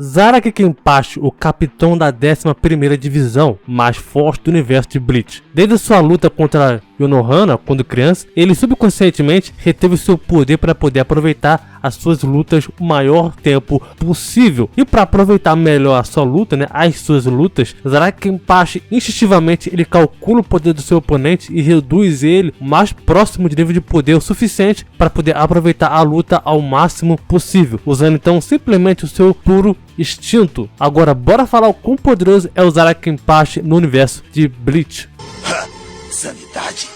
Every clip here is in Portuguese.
Zaraki Kenpachi, o capitão da 11ª Divisão, mais forte do universo de Bleach. Desde sua luta contra Konohana quando criança, ele subconscientemente reteve seu poder para poder aproveitar as suas lutas o maior tempo possível. E para aproveitar melhor a sua luta, as suas lutas, Zaraki Kenpachi instintivamente ele calcula o poder do seu oponente e reduz ele o mais próximo de nível de poder o suficiente para poder aproveitar a luta ao máximo possível, usando então simplesmente o seu puro instinto. Agora bora falar o quão poderoso é o Zaraki Kenpachi no universo de Bleach. Sanidade?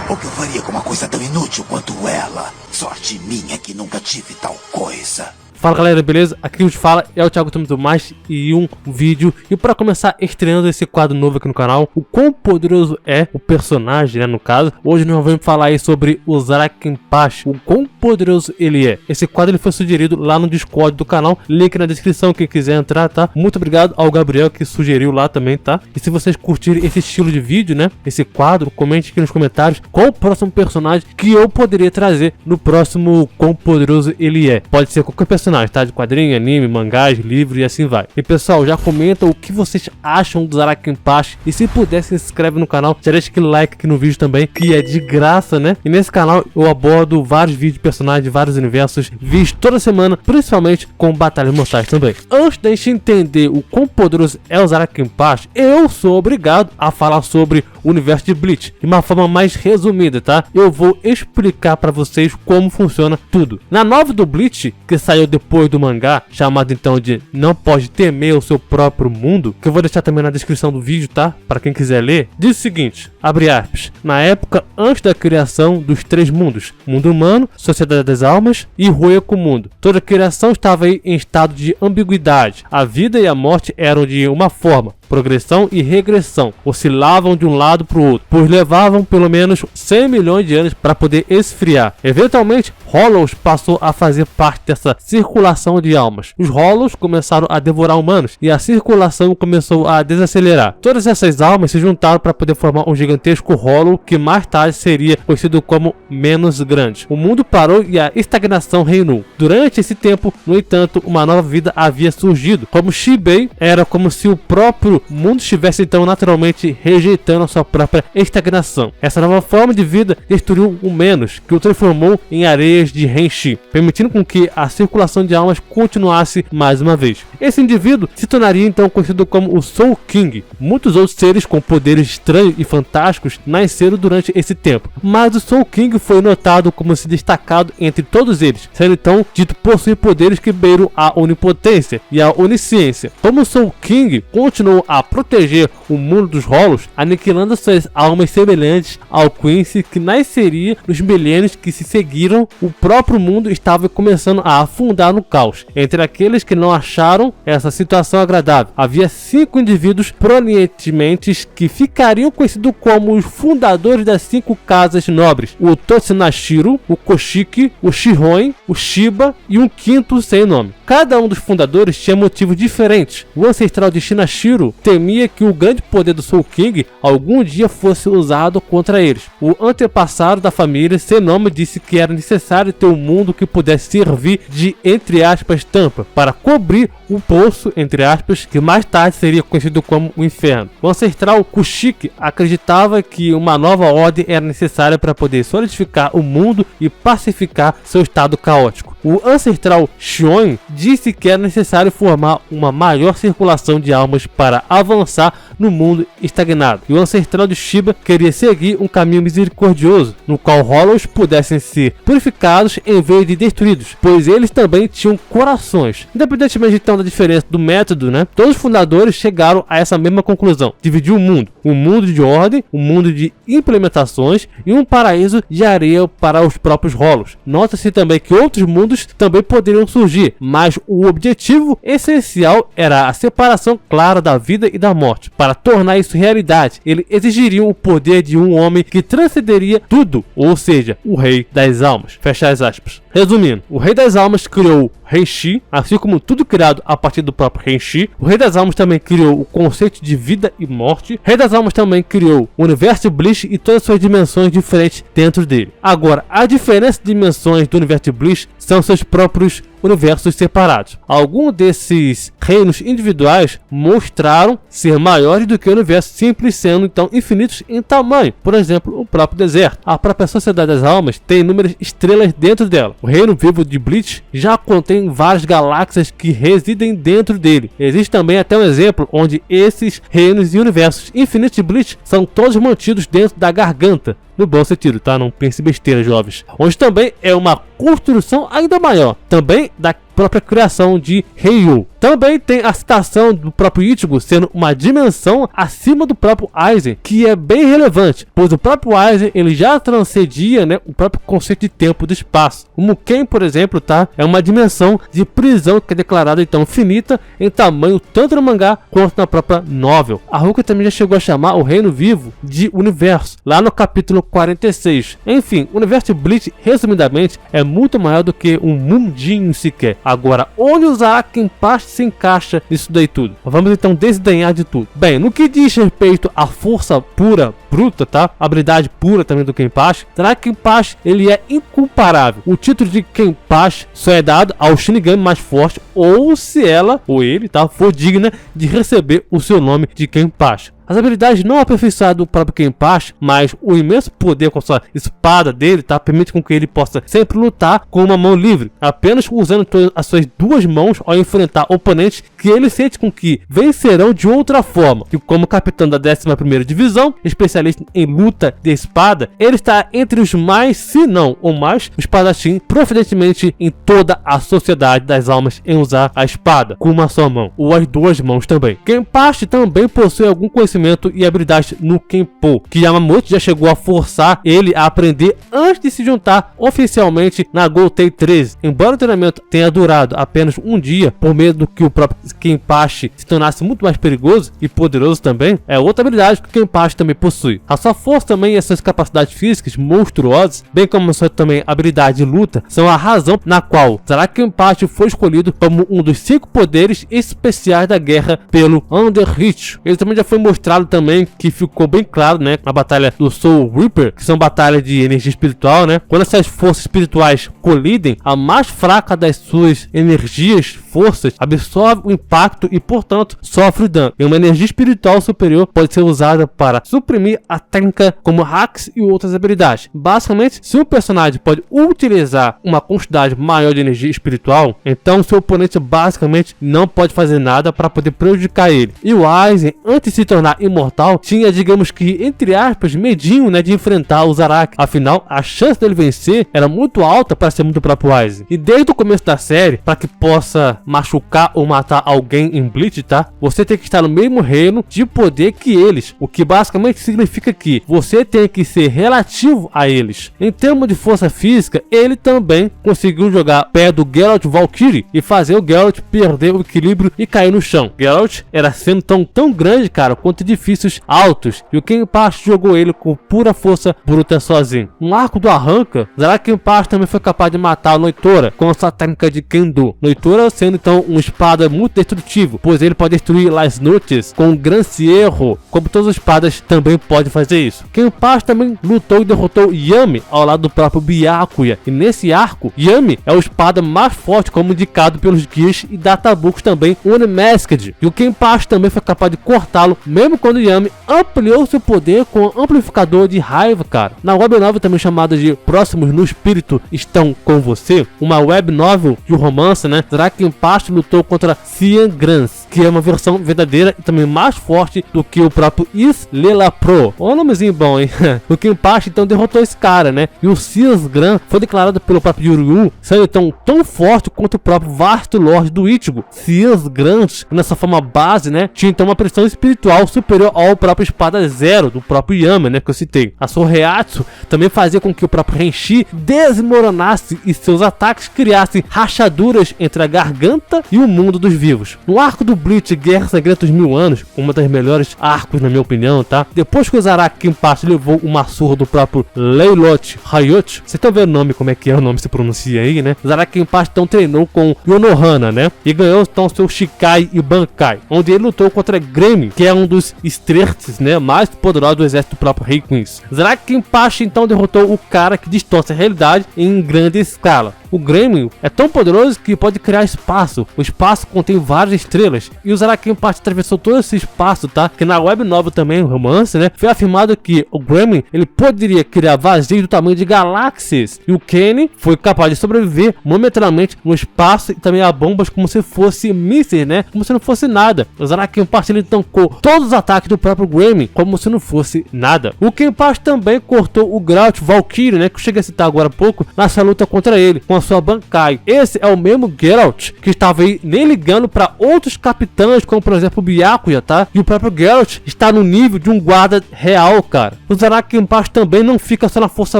O que eu faria com uma coisa tão inútil quanto ela? Sorte minha que nunca tive tal coisa. Fala galera, beleza? Aqui a gente fala é o Thiago Tomás e um vídeo. E para começar estreando esse quadro novo aqui no canal, o quão poderoso é o personagem, no caso. Hoje nós vamos falar aí sobre o Zaraki Kenpachi, o quão poderoso ele é. Esse quadro ele foi sugerido lá no Discord do canal, link na descrição, quem quiser entrar, tá? Muito obrigado ao Gabriel que sugeriu lá também, tá? E se vocês curtirem esse estilo de vídeo, esse quadro, comente aqui nos comentários qual o próximo personagem que eu poderia trazer no próximo quão poderoso ele é. Pode ser qualquer personagem, tá? De quadrinho, anime, mangás, livro e assim vai. E pessoal, já comenta o que vocês acham do Zaraki Kenpachi e se puder se inscreve no canal, já deixa aquele like aqui no vídeo também, que é de graça, E nesse canal eu abordo vários vídeos de personagens de vários universos, vídeos toda semana, principalmente com batalhas mortais também. Antes da gente entender o quão poderoso é o Zaraki Kenpachi, eu sou obrigado a falar sobre o universo de Bleach de uma forma mais resumida, tá? Eu vou explicar para vocês como funciona tudo. Na nova do Bleach, que saiu depois do mangá, chamado então de Não Pode Temer o Seu Próprio Mundo, que eu vou deixar também na descrição do vídeo, tá? Para quem quiser ler, diz o seguinte, abre aspas, na época antes da criação dos 3 mundos, mundo humano, sociedade das almas e Roeku mundo. Toda a criação estava aí em estado de ambiguidade. A vida e a morte eram de uma forma, progressão e regressão, oscilavam de um lado para o outro, pois levavam pelo menos 100 milhões de anos para poder esfriar. Eventualmente, Hollows passou a fazer parte dessa circulação de almas. Os Hollows começaram a devorar humanos e a circulação começou a desacelerar. Todas essas almas se juntaram para poder formar um gigantesco Hollow que mais tarde seria conhecido como Menos Grande. O mundo parou e a estagnação reinou. Durante esse tempo, no entanto, uma nova vida havia surgido. Como Shibei, era como se o próprio mundo estivesse então naturalmente rejeitando a sua própria estagnação. Essa nova forma de vida destruiu o Menos, que o transformou em areias de Renshi, permitindo com que a circulação de almas continuasse mais uma vez. Esse indivíduo se tornaria então conhecido como o Soul King. Muitos outros seres com poderes estranhos e fantásticos nasceram durante esse tempo, mas o Soul King foi notado como se destacado entre todos eles, sendo então dito possuir poderes que beiram a onipotência e a onisciência. Como o Soul King continuou a proteger o mundo dos Hollows, aniquilando suas almas semelhantes ao Quincy que nasceria nos milênios que se seguiram, o próprio mundo estava começando a afundar no caos. Entre aqueles que não acharam essa situação agradável, havia 5 indivíduos proeminentes que ficariam conhecidos como os fundadores das 5 casas nobres: o Totsunashiro, o Koshiki, o Shihon, o Shiba e um quinto sem nome. Cada um dos fundadores tinha motivos diferentes. O ancestral de Shinashiro temia que o grande poder do Soul King algum dia fosse usado contra eles. O antepassado da família sem nome disse que era necessário ter um mundo que pudesse servir de, entre aspas, tampa, para cobrir o poço, entre aspas, que mais tarde seria conhecido como o inferno. O ancestral Kushiki acreditava que uma nova ordem era necessária para poder solidificar o mundo e pacificar seu estado caótico. O ancestral Shion disse que era necessário formar uma maior circulação de almas para avançar no mundo estagnado. E o ancestral de Shiba queria seguir um caminho misericordioso, no qual Hollows pudessem ser purificados em vez de destruídos, pois eles também tinham corações. Independentemente então da diferença do método, todos os fundadores chegaram a essa mesma conclusão: dividir o mundo. Um mundo de ordem, um mundo de implementações e um paraíso de areia para os próprios Hollows. Nota-se também que outros mundos também poderiam surgir, mas o objetivo essencial era a separação clara da vida e da morte. Para tornar isso realidade, eles exigiriam o poder de um homem que transcenderia tudo, ou seja, o Rei das Almas. Fecha as aspas. Resumindo, o Rei das Almas criou Ren'Shi, assim como tudo criado a partir do próprio Ren'Shi. O Rei das Almas também criou o conceito de vida e morte. O Rei das Almas também criou o universo de Bleach e todas as suas dimensões diferentes dentro dele. Agora, a diferença de dimensões do universo de Bleach são seus próprios universos separados. Alguns desses reinos individuais mostraram ser maiores do que o universo simples, sendo então infinitos em tamanho. Por exemplo, o próprio deserto. A própria Sociedade das Almas tem inúmeras estrelas dentro dela. O reino vivo de Bleach já contém várias galáxias que residem dentro dele. Existe também até um exemplo onde esses reinos e universos infinitos de Bleach são todos mantidos dentro da garganta. No bom sentido, tá? Não pense besteira, jovens. Onde também é uma construção ainda maior. Também da própria criação de Ryu. Também tem a citação do próprio Ichigo sendo uma dimensão acima do próprio Aizen, que é bem relevante, pois o próprio Aizen ele já transcendia, né, o próprio conceito de tempo e do espaço. O Mugen, por exemplo, tá, é uma dimensão de prisão que é declarada então finita em tamanho tanto no mangá quanto na própria novel. A Ruka também já chegou a chamar o reino vivo de universo, lá no capítulo 46. Enfim, o universo de Bleach, resumidamente, é muito maior do que um mundinho sequer. Agora, onde o Zaraki Kenpachi se encaixa nisso daí tudo? Vamos então desdenhar de tudo. Bem, no que diz respeito à força pura, bruta, tá? A habilidade pura também do Kenpachi, Zaraki Kenpachi, ele é incomparável. O título de Kenpachi só é dado ao Shinigami mais forte, ou se ela, ou ele, tá, for digna de receber o seu nome de Kenpachi. As habilidades não aperfeiçoadas do próprio Kenpachi, mas o imenso poder com a sua espada dele, tá, permite com que ele possa sempre lutar com uma mão livre, apenas usando as suas duas mãos ao enfrentar oponentes que ele sente com que vencerão de outra forma. E como capitão da 11ª Divisão, especialista em luta de espada, ele está entre os mais, se não o mais, o espadachim profidentemente em toda a Sociedade das Almas em usar a espada com uma só mão, ou as duas mãos também. Kenpachi também possui algum conhecimento e habilidade no Kenpo, que Yamamoto já chegou a forçar ele a aprender antes de se juntar oficialmente na Gotei 13. Embora o treinamento tenha durado apenas um dia, por medo que o próprio Kenpachi se tornasse muito mais perigoso e poderoso também, é outra habilidade que o Kenpachi também possui. A sua força também e as suas capacidades físicas monstruosas, bem como a sua também habilidade de luta, são a razão na qual Zaraki Kenpachi foi escolhido como um dos 5 poderes especiais da guerra pelo Underreach. Ele também já foi mostrado também, que ficou bem claro, né, na batalha do Soul Reaper, que são batalhas de energia espiritual, né, quando essas forças espirituais colidem, a mais fraca das suas energias, forças, absorve o impacto e, portanto, sofre dano. E uma energia espiritual superior pode ser usada para suprimir a técnica como hacks e outras habilidades. Basicamente, se um personagem pode utilizar uma quantidade maior de energia espiritual, então seu oponente basicamente não pode fazer nada para poder prejudicar ele. E o Aizen, antes de se tornar imortal, tinha, digamos que, entre aspas, medinho, né, de enfrentar o Zaraki. Afinal, a chance dele vencer era muito alta para ser muito próprio Aizen. E desde o começo da série, para que possa machucar ou matar alguém em Bleach, tá? Você tem que estar no mesmo reino de poder que eles, o que basicamente significa que você tem que ser relativo a eles. Em termos de força física, ele também conseguiu jogar pé do Geralt Valkyrie e fazer o Geralt perder o equilíbrio e cair no chão. Geralt era sendo tão grande, cara, quanto edifícios altos, e o Kenpachi jogou ele com pura força bruta sozinho. No arco do arranca, Zaraki Kenpachi também foi capaz de matar a Noitora com a sua técnica de Kendo. Noitora sendo então uma espada muito destrutivo, pois ele pode destruir Las Noches com um grande erro, como todas as espadas também pode fazer isso. Kenpachi também lutou e derrotou Yami ao lado do próprio Byakuya, e nesse arco, Yami é o espada mais forte, como indicado pelos guias e databooks também Unmasked, e o Kenpachi também foi capaz de cortá-lo, mesmo quando Yami ampliou seu poder com um amplificador de raiva, cara. Na web novel também chamada de Próximos no Espírito Estão com Você, uma web novel de romance, né, Zaraki Kenpachi lutou contra Cian Grans, que é uma versão verdadeira e também mais forte do que o próprio Islela Pro. Olha o nomezinho bom, hein? O Kenpachi então derrotou esse cara, né? E o Cian Grans foi declarado pelo próprio Yuryu sendo então tão forte quanto o próprio vasto Lorde do Ichigo. Cian Grans, nessa forma base, né, tinha então uma pressão espiritual superior ao próprio Espada Zero do próprio Yama, né, que eu citei. A Soreatsu também fazia com que o próprio Ren'Shi desmoronasse e seus ataques criassem rachaduras entre a garganta e o mundo dos vivos. No arco do Bleach Guerra Sangrenta dos 1000 Anos, uma das melhores arcos na minha opinião, tá? Depois que o Zaraki Kenpachi levou uma surra do próprio Leilot Hayot, vocês estão vendo o nome, como é que é o nome se pronuncia aí, né? O Zaraki Kenpachi então treinou com Yonohana, né? E ganhou então seu Shikai e Bankai, onde ele lutou contra Gremin, que é um dos Strerts, né, mais poderosos do exército do próprio Rei Queens. Zaraki Kenpachi então derrotou o cara que distorce a realidade em grande escala. O Gremin é tão poderoso que pode criar espaço. O espaço contém várias estrelas. E o Zaraki Kenpachi atravessou todo esse espaço, tá? Que na web novel também, o romance, né? Foi afirmado que o Gremin, ele poderia criar vazios do tamanho de galáxias. E o Kenny foi capaz de sobreviver momentaneamente no espaço e também a bombas como se fosse mísseis, né? Como se não fosse nada. O Zaraki Kenpachi, ele tancou todos os ataques do próprio Gremin como se não fosse nada. O Kenpachi também cortou o Grout Valkyrie, né? Que eu cheguei a citar agora há pouco, nessa luta contra ele, com a sua Bankai. Esse é o mesmo Geralt que estava aí nem ligando para outros capitães, como por exemplo o Byakuya, tá? E o próprio Geralt está no nível de um guarda real, cara. O Zaraki Kenpachi também não fica só na força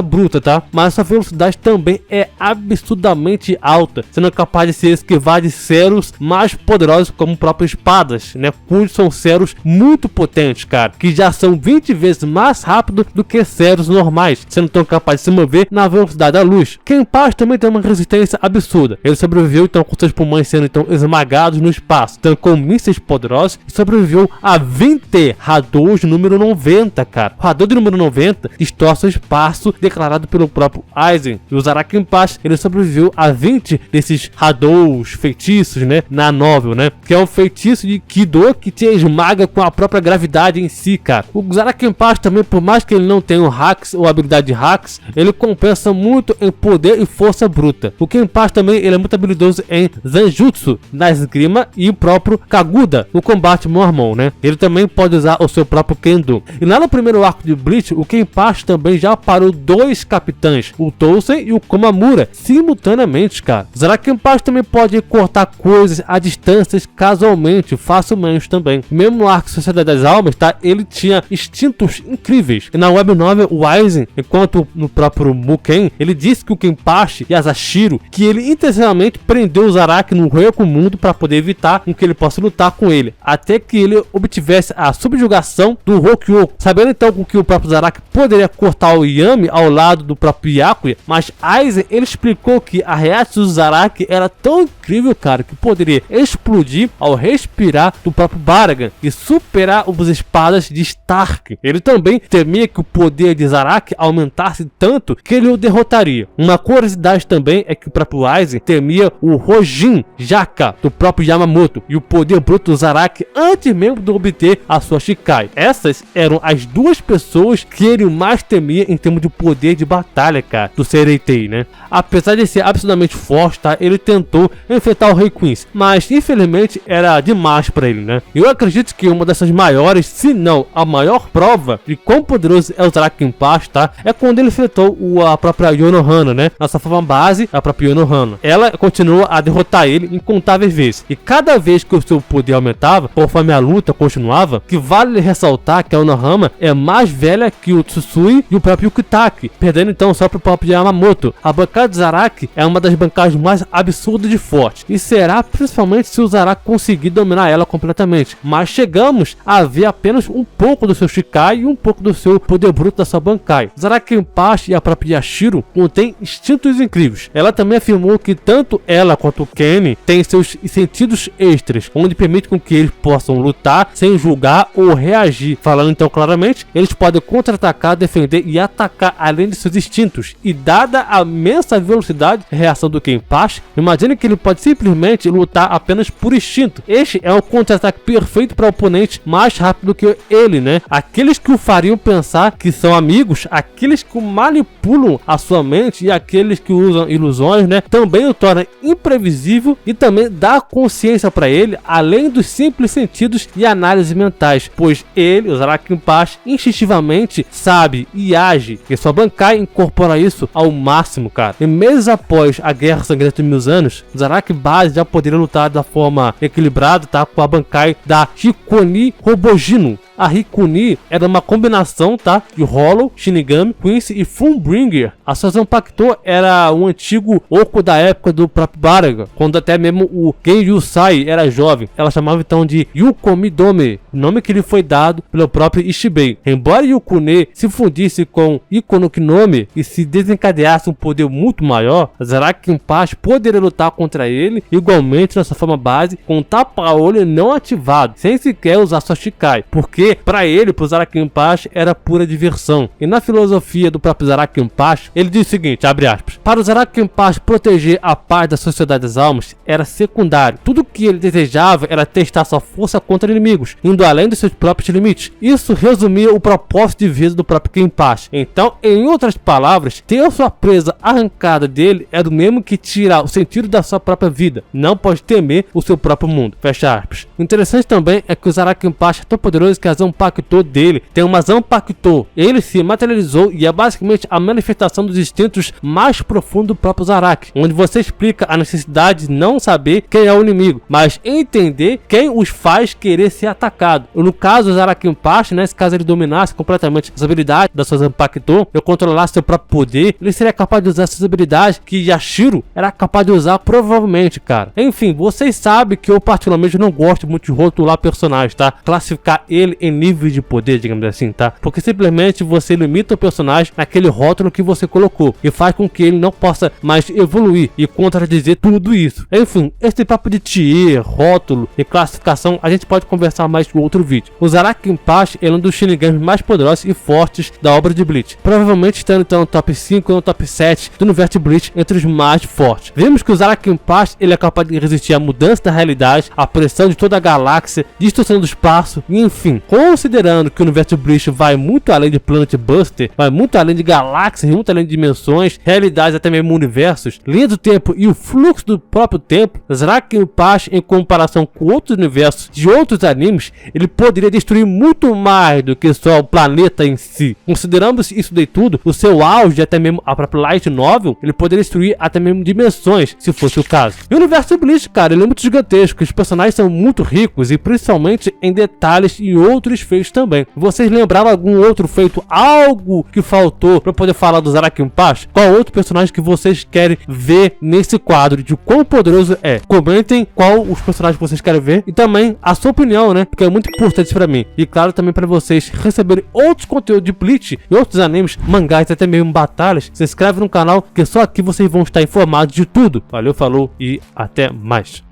bruta, tá? Mas sua velocidade também é absurdamente alta, sendo capaz de se esquivar de Ceros mais poderosos como o próprio espadas, né? Cujos são Ceros muito potentes, cara, que já são 20 vezes mais rápido do que Ceros normais, sendo tão capaz de se mover na velocidade da luz. Kenpachi também tem uma resistência absurda. Ele sobreviveu então com seus pulmões sendo então esmagados no espaço, tancou mísseis poderosos e sobreviveu a 20 Hadous número 90, cara. O Hadou de número 90 distorce o espaço declarado pelo próprio Aizen. E o Zaraki Kenpachi, ele sobreviveu a 20 desses Hadous feitiços, né, na novel, né, que é um feitiço de Kido que te esmaga com a própria gravidade em si, cara. O Zaraki Kenpachi também, por mais que ele não tenha hacks ou habilidade de hacks, ele compensa muito em poder e força bruta. O Kenpachi também, ele é muito habilidoso em Zanjutsu, na esgrima, e o próprio Kaguda no combate mão a mão, né? Ele também pode usar o seu próprio Kendo. E lá no primeiro arco de Bleach, o Kenpachi também já parou 2 capitães, o Tousen e o Komamura, simultaneamente, cara. O Zaraki Kenpachi também pode cortar coisas a distâncias casualmente, facilmente também. Mesmo no arco Sociedade das Almas, tá? Ele tinha instintos incríveis. E na web novel, o Aizen, enquanto no próprio Muken, ele disse que o Kenpachi e Asashiro, que ele intencionalmente prendeu o Zaraki no Ryoku Mundo para poder evitar que ele possa lutar com ele, até que ele obtivesse a subjugação do Rokyoku. Sabendo então que o próprio Zaraki poderia cortar o Yami ao lado do próprio Byakuya, mas Aizen, ele explicou que a reação do Zaraki era tão incrível, cara, que poderia explodir ao respirar do próprio Baragan e superar os espadas de Stark. Ele também temia que o poder de Zaraki aumentasse tanto que ele o derrotaria. Uma curiosidade também é que o próprio Aizen temia o Rojin Jaka do próprio Yamamoto e o poder bruto do Zaraki antes mesmo de obter a sua Shikai. Essas eram as 2 pessoas que ele mais temia em termos de poder de batalha, cara, do Sereitei, né? Apesar de ser absolutamente forte, tá? Ele tentou enfrentar o Rei Queens, mas infelizmente era demais para ele, né? Eu acredito que uma dessas maiores, se não a maior prova de quão poderoso é o Zaraki Kenpachi, tá? É quando ele enfrentou a própria Yonohana, né? Nossa forma base, a própria Yonohana. Ela continua a derrotar ele incontáveis vezes. E cada vez que o seu poder aumentava, conforme a luta continuava, que vale ressaltar que a Yonohana é mais velha que o Tsusui e o próprio Yukitake, perdendo então só para o próprio Yamamoto. A bancada de Zaraki é uma das bancadas mais absurdas de forte. E será principalmente se o Zaraki conseguir dominar ela completamente. Mas chegamos a ver apenas um pouco do seu Shikai e um pouco do seu poder bruto da sua Bankai. Zaraki Kenpachi e a própria Yashiro contêm instintos incríveis. Ela também afirmou que tanto ela quanto o Kenny têm seus sentidos extras, onde permite com que eles possam lutar sem julgar ou reagir. Falando então claramente, eles podem contra-atacar, defender e atacar além de seus instintos. E dada a imensa velocidade de reação do Kenpachi, imagine que ele pode simplesmente lutar apenas por instinto. Este é um contra-ataque perfeito para o oponente mais rápido que ele, né? Aqueles que o fariam pensar que são amigos, aqueles que manipulam a sua mente e aqueles que usam ilusões, né? Também o torna imprevisível e também dá consciência para ele, além dos simples sentidos e análises mentais, pois ele, o Zaraki Kenpachi, instintivamente sabe e age, e sua Bankai incorpora isso ao máximo, cara. E meses após a Guerra Sangrenta de 1000 anos, o Zaraki base já poderia lutar da forma equilibrada, tá? Com a Bankai da Hikoni Robojino. a Rikuni era uma combinação, tá, de Hollow, Shinigami, Quincy e Fullbringer. A sua Zanpakuto era um antigo Oco da época do próprio Baraga, quando até mesmo o Genryusai era jovem. Ela chamava então de Yukomidome, nome que lhe foi dado pelo próprio Ishibei. Embora Yukune se fundisse com Ikonokinome e se desencadeasse um poder muito maior, Zaraki Kenpachi poderia lutar contra ele igualmente na sua forma base, com um tapa-olho não ativado, sem sequer usar sua Shikai, porque para ele, pro Zaraki Kenpachi, era pura diversão. E na filosofia do próprio Zaraki Kenpachi, ele diz o seguinte, abre aspas, para o Zaraki Kenpachi proteger a paz da sociedade das almas era secundário. Tudo que ele desejava era testar sua força contra inimigos, indo além dos seus próprios limites. Isso resumia o propósito de vida do próprio Kenpachi. Então, em outras palavras, ter a sua presa arrancada dele é do mesmo que tirar o sentido da sua própria vida. Não pode temer o seu próprio mundo. Fecha aspas. O interessante também é que o Zaraki Kenpachi é tão poderoso que a Zanpakuto dele tem uma Zanpakuto. Ele se materializou e é basicamente a manifestação dos instintos mais profundos do próprio Zaraki, onde você explica a necessidade de não saber quem é o inimigo, mas entender quem os faz querer ser atacado. No caso, o Zaraki Kenpachi, nesse caso ele dominasse completamente as habilidades da sua Zanpakuto, eu controlasse seu próprio poder, ele seria capaz de usar essas habilidades que Yashiro era capaz de usar provavelmente, cara. Enfim, vocês sabem que eu particularmente não gosto muito de rotular personagens, tá? Classificar ele em níveis de poder, digamos assim, tá? Porque simplesmente você limita o personagem naquele rótulo que você colocou e faz com que ele não possa mais evoluir e contradizer tudo isso. Enfim, esse papo de tier, rótulo e classificação a gente pode conversar mais em outro vídeo. O Zaraki Kenpachi é um dos Shinigamis mais poderosos e fortes da obra de Bleach, provavelmente estando então no top 5 ou no top 7 do universo de Bleach entre os mais fortes. Vemos que o Zaraki Kenpachi ele é capaz de resistir à mudança da realidade, à pressão de toda a galáxia, distorção do espaço e enfim, considerando que o universo de Bleach vai muito além de Planet Buster, vai muito além de galáxias, muito além de dimensões, realidades, até mesmo universos, linha do tempo e o fluxo do próprio tempo, Zaraki Kenpachi em comparação com outros universos de outros animes, ele poderia destruir muito mais do que só o planeta em si. Considerando isso daí tudo, o seu auge, até mesmo a própria Light Novel, ele poderia destruir até mesmo dimensões, se fosse o caso. E o universo de Bleach, cara, ele é muito gigantesco, os personagens são muito ricos e principalmente em detalhes e outros feitos também. Vocês lembraram algum outro feito, algo que faltou para poder falar do Zaraki Kenpachi? Qual outro personagem que vocês querem ver nesse quadro de quão poderoso é? Comentem qual os personagens que vocês querem ver e também a sua opinião, né? Porque é muito importante para mim. E claro, também para vocês receberem outros conteúdos de Bleach e outros animes, mangás, até mesmo batalhas. Se inscreve no canal, que só aqui vocês vão estar informados de tudo. Valeu, falou e até mais.